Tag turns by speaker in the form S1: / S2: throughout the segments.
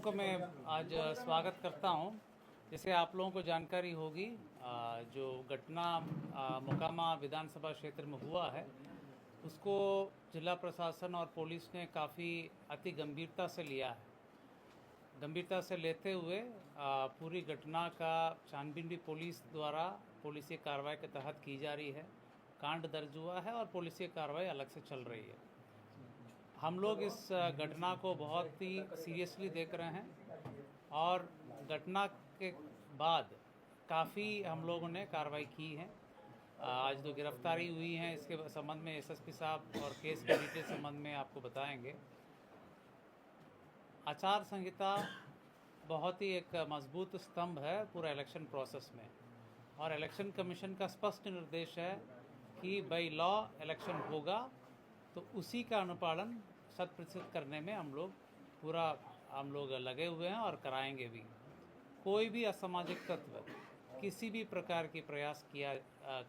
S1: को मैं आज स्वागत करता हूं। जैसे आप लोगों को जानकारी होगी, जो घटना मोकामा विधानसभा क्षेत्र में हुआ है उसको जिला प्रशासन और पुलिस ने काफ़ी अति गंभीरता से लिया है। गंभीरता से लेते हुए पूरी घटना का छानबीन भी पुलिस द्वारा पुलिसी कार्रवाई के तहत की जा रही है। कांड दर्ज हुआ है और पुलिसी कार्रवाई अलग से चल रही है। हम लोग इस घटना को बहुत ही सीरियसली देख रहे हैं और घटना के बाद काफ़ी हम लोगों ने कार्रवाई की है। आज जो गिरफ्तारी हुई है इसके संबंध में एसएसपी साहब और केस के डिटेल संबंध में आपको बताएंगे। आचार संहिता बहुत ही एक मजबूत स्तंभ है पूरा इलेक्शन प्रोसेस में, और इलेक्शन कमीशन का स्पष्ट निर्देश है कि बाई लॉ इलेक्शन होगा तो उसी का अनुपालन 100% करने में हम लोग लगे हुए हैं और कराएंगे भी। कोई भी असामाजिक तत्व किसी भी प्रकार की प्रयास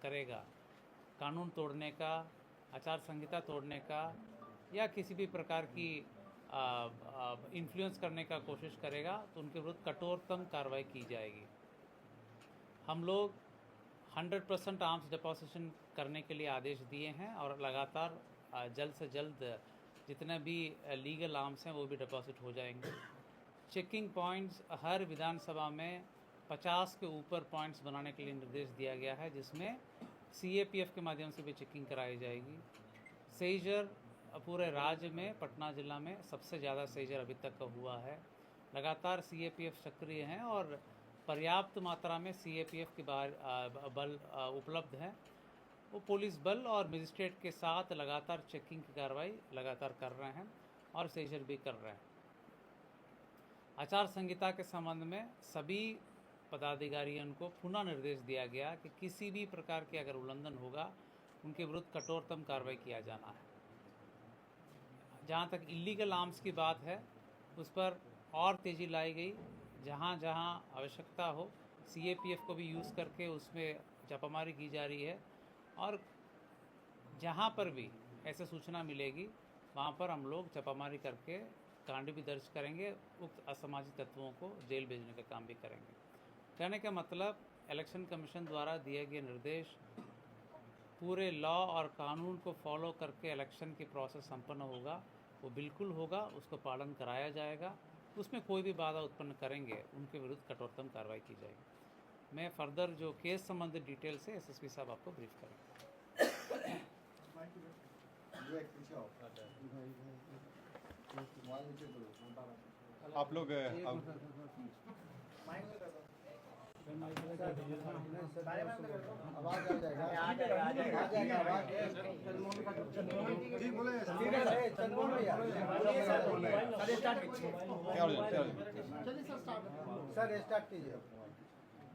S1: करेगा कानून तोड़ने का, आचार संहिता तोड़ने का या किसी भी प्रकार की इन्फ्लुएंस करने का कोशिश करेगा तो उनके विरुद्ध कठोरतम कार्रवाई की जाएगी। हम लोग 100% आर्म्स डिपोजिशन करने के लिए आदेश दिए हैं और लगातार जल्द से जल्द जितने भी लीगल आर्म्स हैं वो भी डिपॉजिट हो जाएंगे। चेकिंग पॉइंट्स हर विधानसभा में 50 के ऊपर पॉइंट्स बनाने के लिए निर्देश दिया गया है, जिसमें सीएपीएफ के माध्यम से भी चेकिंग कराई जाएगी। सेजर पूरे राज्य में पटना जिला में सबसे ज़्यादा सेजर अभी तक का हुआ है। लगातार सीएपीएफ सक्रिय हैं और पर्याप्त मात्रा में सीएपीएफ के बल उपलब्ध हैं। वो पुलिस बल और मजिस्ट्रेट के साथ लगातार चेकिंग की कार्रवाई लगातार कर रहे हैं और सेजर भी कर रहे हैं। आचार संहिता के संबंध में सभी पदाधिकारियों को पुनः निर्देश दिया गया कि किसी भी प्रकार के अगर उल्लंघन होगा उनके विरुद्ध कठोरतम कार्रवाई किया जाना है। जहाँ तक इलीगल आर्म्स की बात है उस पर और तेज़ी लाई गई। जहाँ जहाँ आवश्यकता हो सीएपीएफ को भी यूज़ करके उसमें छापामारी की जा रही है, और जहाँ पर भी ऐसे सूचना मिलेगी वहाँ पर हम लोग छापामारी करके कांड भी दर्ज करेंगे, उक्त असामाजिक तत्वों को जेल भेजने का काम भी करेंगे। कहने का मतलब इलेक्शन कमीशन द्वारा दिए गए निर्देश पूरे लॉ और कानून को फॉलो करके इलेक्शन की प्रोसेस संपन्न होगा, वो बिल्कुल होगा, उसको पालन कराया जाएगा। उसमें कोई भी बाधा उत्पन्न करेंगे उनके विरुद्ध कठोरतम कार्रवाई की जाएगी। मैं फर्दर जो केस संबंधित डिटेल से एसएसपी साहब आपको ब्रीफ करेंगे।
S2: आप लोग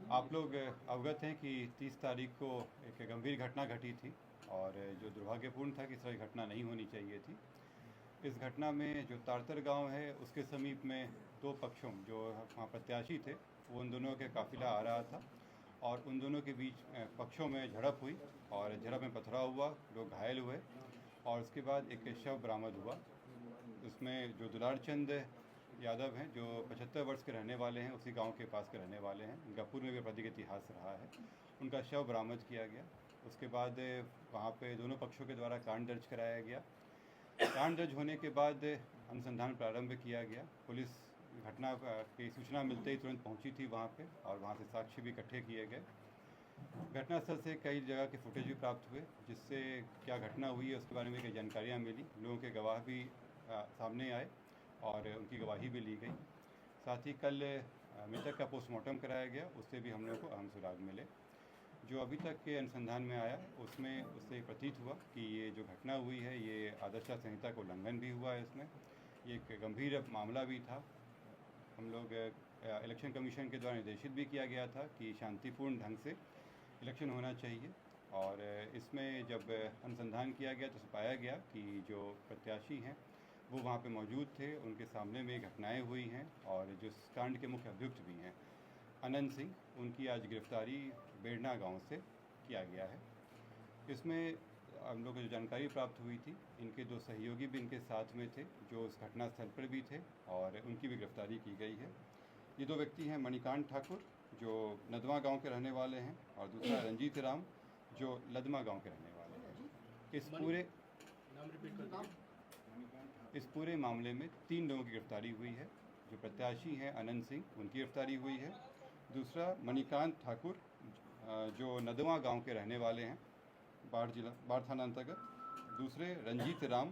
S2: आप लोग अवगत हैं कि 30 तारीख को एक गंभीर घटना घटी थी और जो दुर्भाग्यपूर्ण था कि इस तरह की घटना नहीं होनी चाहिए थी। इस घटना में जो तारतर गांव है उसके समीप में दो पक्षों जो वहाँ प्रत्याशी थे वो उन दोनों के काफिला आ रहा था और उन दोनों के बीच पक्षों में झड़प हुई और झड़प में पथराव हुआ, लोग घायल हुए और उसके बाद एक शव बरामद हुआ। उसमें जो दुलार चंद यादव हैं जो 75 वर्ष के रहने वाले हैं, उसी गांव के पास के रहने वाले हैं, उनका पूर्व में भी आपराधिक इतिहास रहा है, उनका शव बरामद किया गया। उसके बाद वहाँ पे दोनों पक्षों के द्वारा कांड दर्ज कराया गया। कांड दर्ज होने के बाद अनुसंधान प्रारंभ किया गया। पुलिस घटना की सूचना मिलते ही तुरंत पहुंची थी वहां पे और वहां से साक्ष्य भी इकट्ठे किए गए। घटनास्थल से कई जगह के फुटेज भी प्राप्त हुए जिससे क्या घटना हुई है उसके बारे में कई जानकारियाँ मिली। लोगों के गवाह भी सामने आए और उनकी गवाही भी ली गई। साथ ही कल मृतक का पोस्टमार्टम कराया गया, उससे भी हम लोगों को अहम सुराग मिले। जो अभी तक के अनुसंधान में आया उसमें उससे प्रतीत हुआ कि ये जो घटना हुई है ये आदर्श संहिता का उल्लंघन भी हुआ है। इसमें ये एक गंभीर मामला भी था। हम लोग इलेक्शन कमीशन के द्वारा निर्देशित भी किया गया था कि शांतिपूर्ण ढंग से इलेक्शन होना चाहिए, और इसमें जब अनुसंधान किया गया तो पाया गया कि जो प्रत्याशी हैं वो वहाँ पे मौजूद थे, उनके सामने में घटनाएं हुई हैं और जो कांड के मुख्य अभियुक्त भी हैं अनंत सिंह, उनकी आज गिरफ्तारी बेड़ना गांव से किया गया है। इसमें हम लोग को जो जानकारी प्राप्त हुई थी, इनके 2 सहयोगी भी इनके साथ में थे जो उस घटनास्थल पर भी थे और उनकी भी गिरफ्तारी की गई है। ये 2 व्यक्ति हैं मणिकांत ठाकुर जो नदवा गांव के रहने वाले हैं और दूसरा रंजीत राम जो लदमा गांव के रहने वाले हैं। इस पूरे मामले में 3 लोगों की गिरफ्तारी हुई है। जो प्रत्याशी हैं अनंत सिंह, उनकी गिरफ्तारी हुई है। दूसरा मणिकांत ठाकुर जो नदवा गांव के रहने वाले हैं, बाढ़ थाना अंतर्गत। दूसरे रंजीत राम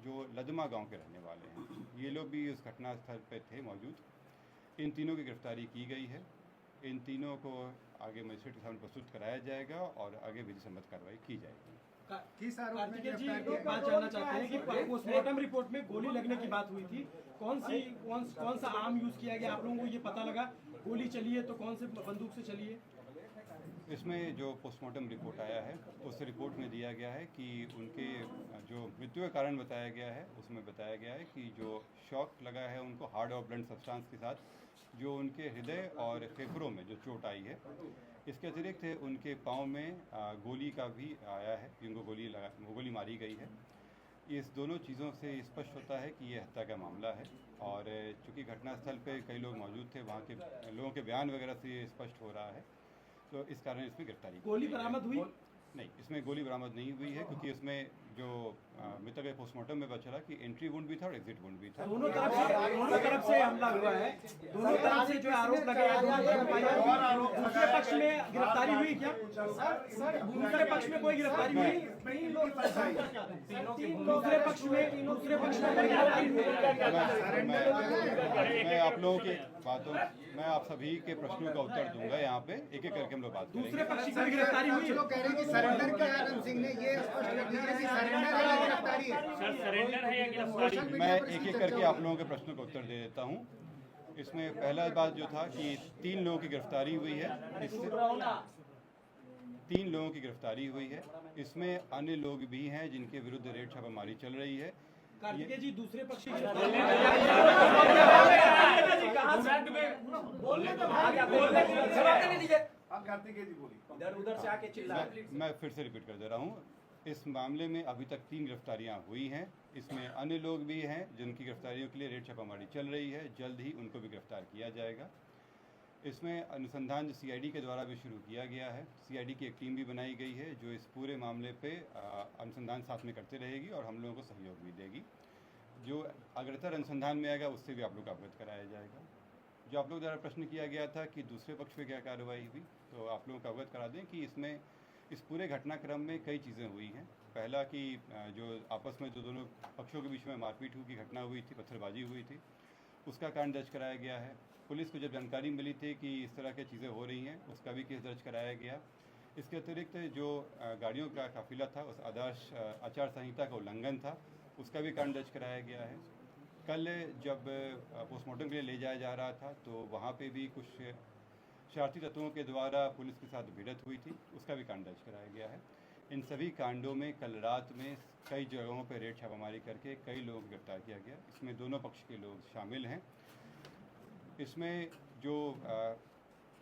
S2: जो लदमा गांव के रहने वाले हैं। ये लोग भी उस घटनास्थल पर थे मौजूद। इन तीनों की गिरफ्तारी की गई है। इन तीनों को आगे मजिस्ट्रेट के सामने प्रस्तुत कराया जाएगा और आगे विधि सम्मत कार्रवाई की जाएगी।
S3: किस आरोप में गिरफ्तार किया? बात जानना चाहते हैं कि पोस्टमार्टम रिपोर्ट में गोली लगने की बात हुई थी। कौन सा आर्म यूज किया गया? आप लोगों को ये पता लगा गोली चली है तो कौन से बंदूक से चली है?
S2: इसमें जो पोस्टमार्टम रिपोर्ट आया है उस रिपोर्ट में दिया गया है कि उनके जो मृत्यु का कारण बताया गया है उसमें बताया गया है कि जो शॉक लगा है उनको हार्ड और ब्लंट सब्सटेंस के साथ, जो उनके हृदय और फेफड़ों में जो चोट आई है। इसके अतिरिक्त उनके पाँव में गोली का भी आया है कि उनको गोली मारी गई है। इस दोनों चीज़ों से स्पष्ट होता है कि ये हत्या का मामला है और चूँकि घटनास्थल पे कई लोग मौजूद थे, वहाँ के लोगों के बयान वगैरह से ये स्पष्ट हो रहा है, तो इस कारण इसमें गिरफ्तारी।
S3: गोली बरामद हुई?
S2: नहीं, इसमें गोली बरामद नहीं हुई है क्योंकि इसमें जो मृतक के पोस्टमार्टम में पता चला कि एंट्री वुंड भी था और एग्जिट वुंड भी था।
S3: दोनों तरफ से हमला हुआ है। दोनों तरफ से जो आरोप लगे हैं, दूसरे पक्ष में गिरफ्तारी हुई क्या? दूसरे पक्ष में कोई गिरफ्तारी हुई? दूसरे पक्ष में
S2: मैं आप लोगों की बातों, मैं आप सभी के प्रश्नों का उत्तर दूंगा। यहाँ पे एक एक करके हम लोग बात करेंगे।
S3: दूसरे पक्ष की गिरफ्तारी हुई?
S4: लोग कह रहे हैं कि सरेंडर किया आनंद सिंह ने, ये स्पष्ट कर दीजिए कि सरेंडर है या गिरफ्तारी है? सर सरेंडर है या गिरफ्तारी?
S2: मैं एक एक करके आप लोगों के प्रश्नों का उत्तर दे देता हूँ। इसमें पहला बात जो था कि 3 लोगों की गिरफ्तारी हुई है। इससे 3 लोगों की गिरफ्तारी हुई है। इसमें अन्य लोग भी हैं जिनके विरुद्ध रेड छापामारी चल रही है।
S3: कार्तिकेय जी, दूसरे पक्ष उधर से आके चिल्ला।
S2: मैं फिर से रिपीट कर दे रहा हूँ। इस मामले में अभी तक 3 गिरफ्तारियां हुई हैं। इसमें अन्य लोग भी हैं जिनकी गिरफ्तारियों के लिए रेड छापामारी चल रही है। जल्द ही उनको भी गिरफ्तार किया जाएगा। इसमें अनुसंधान जो CID के द्वारा भी शुरू किया गया है। CID की एक टीम भी बनाई गई है जो इस पूरे मामले पे अनुसंधान साथ में करते रहेगी और हम लोगों को सहयोग भी देगी। जो अग्रतर अनुसंधान में आएगा उससे भी आप लोग को अवगत कराया जाएगा। जो आप लोग द्वारा प्रश्न किया गया था कि दूसरे पक्ष पे क्या कार्रवाई हुई, तो आप लोगों को अवगत करा दें कि इसमें इस पूरे घटनाक्रम में कई चीज़ें हुई हैं। पहला कि जो आपस में दोनों पक्षों के बीच में मारपीट की घटना हुई थी, पत्थरबाजी हुई थी, उसका कारण दर्ज कराया गया है। पुलिस को जब जानकारी मिली थी कि इस तरह की चीज़ें हो रही हैं, उसका भी केस दर्ज कराया गया। इसके अतिरिक्त जो गाड़ियों का काफिला था उस आदर्श आचार संहिता का उल्लंघन था, उसका भी कारण दर्ज कराया गया है। कल जब पोस्टमार्टम के लिए ले जाया जा रहा था तो वहाँ पे भी कुछ शरारती तत्वों के द्वारा पुलिस के साथ भिड़ंत हुई थी, उसका भी कांड दर्ज कराया गया है। इन सभी कांडों में कल रात में कई जगहों पर रेड छापामारी करके कई लोगों को गिरफ्तार किया गया। इसमें दोनों पक्ष के लोग शामिल हैं। इसमें जो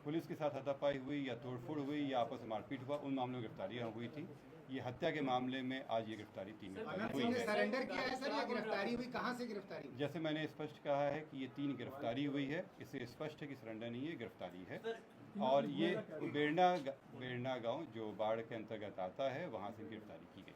S2: पुलिस के साथ हाथापाई हुई या तोड़फोड़ हुई या आपस में मारपीट हुआ, उन मामलों में गिरफ्तारियाँ हुई थी। ये हत्या के मामले में आज ये गिरफ्तारी 3 हुई है।
S4: सरेंडर किया है सर या गिरफ्तारी हुई? कहाँ से गिरफ्तारी हुई?
S2: जैसे मैंने स्पष्ट कहा है कि ये 3 गिरफ्तारी हुई है, इससे स्पष्ट है कि सरेंडर नहीं है, गिरफ्तारी है। और ये बेरना गांव जो बाढ़ के अंतर्गत आता है, वहाँ से गिरफ्तारी की गई।